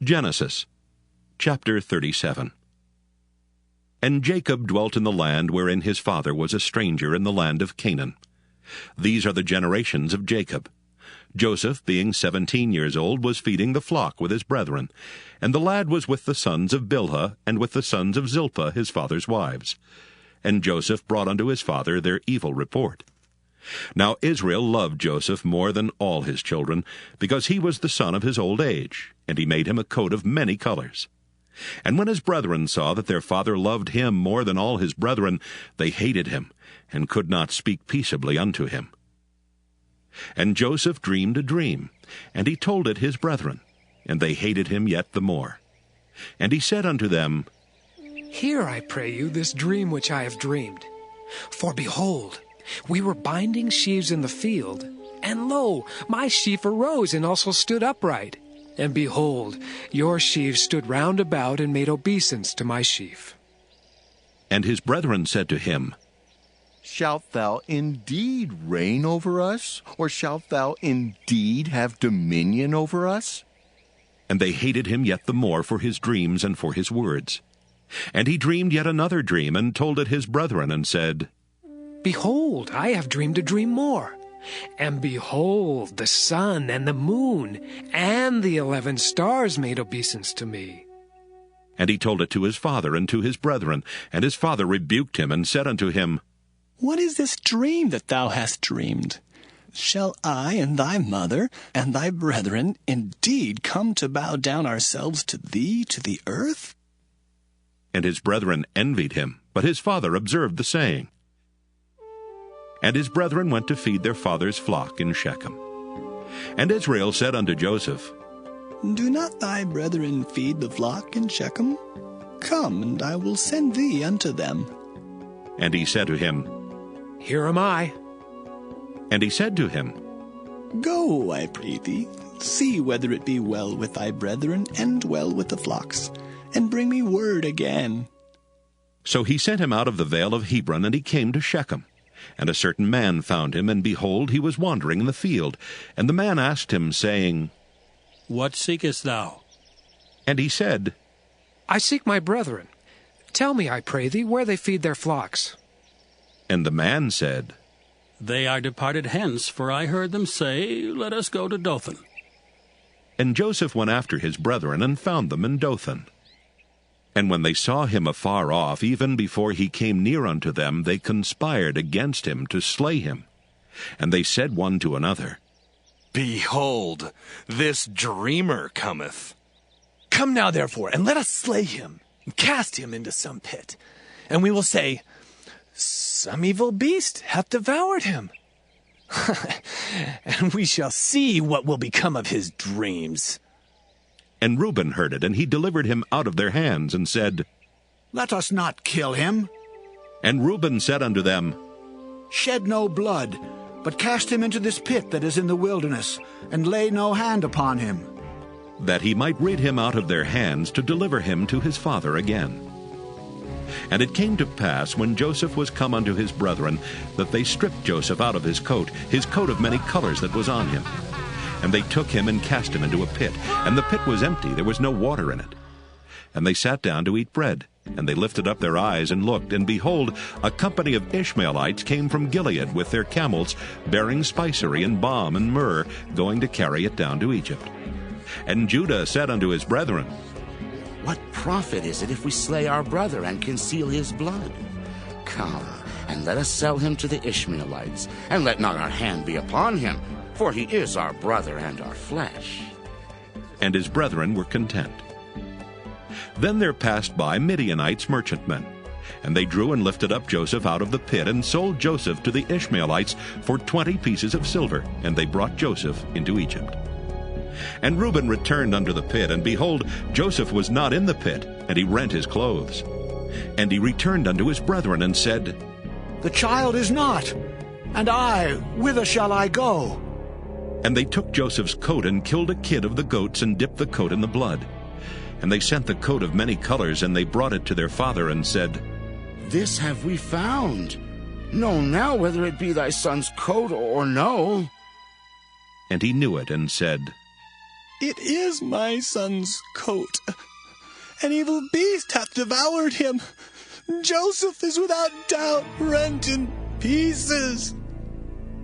Genesis chapter 37. And Jacob dwelt in the land wherein his father was a stranger in the land of Canaan. These are the generations of Jacob. Joseph, being 17 years old, was feeding the flock with his brethren, and the lad was with the sons of Bilhah, and with the sons of Zilpah his father's wives. And Joseph brought unto his father their evil report. Now Israel loved Joseph more than all his children, because he was the son of his old age, and he made him a coat of many colors. And when his brethren saw that their father loved him more than all his brethren, they hated him, and could not speak peaceably unto him. And Joseph dreamed a dream, and he told it his brethren, and they hated him yet the more. And he said unto them, Hear, I pray you, this dream which I have dreamed. For behold, we were binding sheaves in the field, and lo, my sheaf arose and also stood upright. And behold, your sheaves stood round about and made obeisance to my sheaf. And his brethren said to him, Shalt thou indeed reign over us, or shalt thou indeed have dominion over us? And they hated him yet the more for his dreams and for his words. And he dreamed yet another dream, and told it his brethren, and said, Behold, I have dreamed a dream more. And behold, the sun and the moon and the 11 stars made obeisance to me. And he told it to his father and to his brethren. And his father rebuked him, and said unto him, What is this dream that thou hast dreamed? Shall I and thy mother and thy brethren indeed come to bow down ourselves to thee to the earth? And his brethren envied him, but his father observed the saying. And his brethren went to feed their father's flock in Shechem. And Israel said unto Joseph, Do not thy brethren feed the flock in Shechem? Come, and I will send thee unto them. And he said to him, Here am I. And he said to him, Go, I pray thee, see whether it be well with thy brethren and well with the flocks, and bring me word again. So he sent him out of the vale of Hebron, and he came to Shechem. And a certain man found him, and behold, he was wandering in the field. And the man asked him, saying, What seekest thou? And he said, I seek my brethren. Tell me, I pray thee, where they feed their flocks. And the man said, They are departed hence, for I heard them say, Let us go to Dothan. And Joseph went after his brethren, and found them in Dothan. And when they saw him afar off, even before he came near unto them, they conspired against him to slay him. And they said one to another, Behold, this dreamer cometh. Come now, therefore, and let us slay him, and cast him into some pit. And we will say, Some evil beast hath devoured him. And we shall see what will become of his dreams. And Reuben heard it, and he delivered him out of their hands, and said, Let us not kill him. And Reuben said unto them, Shed no blood, but cast him into this pit that is in the wilderness, and lay no hand upon him. that he might rid him out of their hands, to deliver him to his father again. And it came to pass, when Joseph was come unto his brethren, that they stripped Joseph out of his coat of many colors that was on him. And they took him and cast him into a pit, and the pit was empty, there was no water in it. And they sat down to eat bread, and they lifted up their eyes and looked, and behold, a company of Ishmaelites came from Gilead with their camels, bearing spicery and balm and myrrh, going to carry it down to Egypt. And Judah said unto his brethren, What profit is it if we slay our brother and conceal his blood? Come, and let us sell him to the Ishmaelites, and let not our hand be upon him, for he is our brother and our flesh. And his brethren were content. Then there passed by Midianites merchantmen, and they drew and lifted up Joseph out of the pit, and sold Joseph to the Ishmaelites for 20 pieces of silver, and they brought Joseph into Egypt. And Reuben returned unto the pit, and behold, Joseph was not in the pit, and he rent his clothes. And he returned unto his brethren, and said, The child is not, and I, whither shall I go? And they took Joseph's coat, and killed a kid of the goats, and dipped the coat in the blood. And they sent the coat of many colors, and they brought it to their father, and said, This have we found. Know now whether it be thy son's coat or no. And he knew it, and said, It is my son's coat. An evil beast hath devoured him. Joseph is without doubt rent in pieces.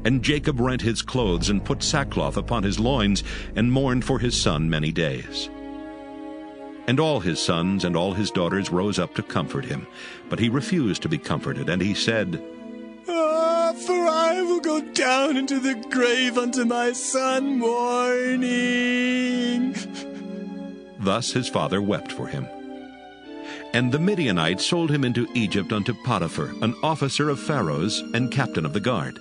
And Jacob rent his clothes and put sackcloth upon his loins, and mourned for his son many days. And all his sons and all his daughters rose up to comfort him. But he refused to be comforted, and he said, For I will go down into the grave unto my son mourning. Thus his father wept for him. And the Midianites sold him into Egypt unto Potiphar, an officer of Pharaoh's and captain of the guard.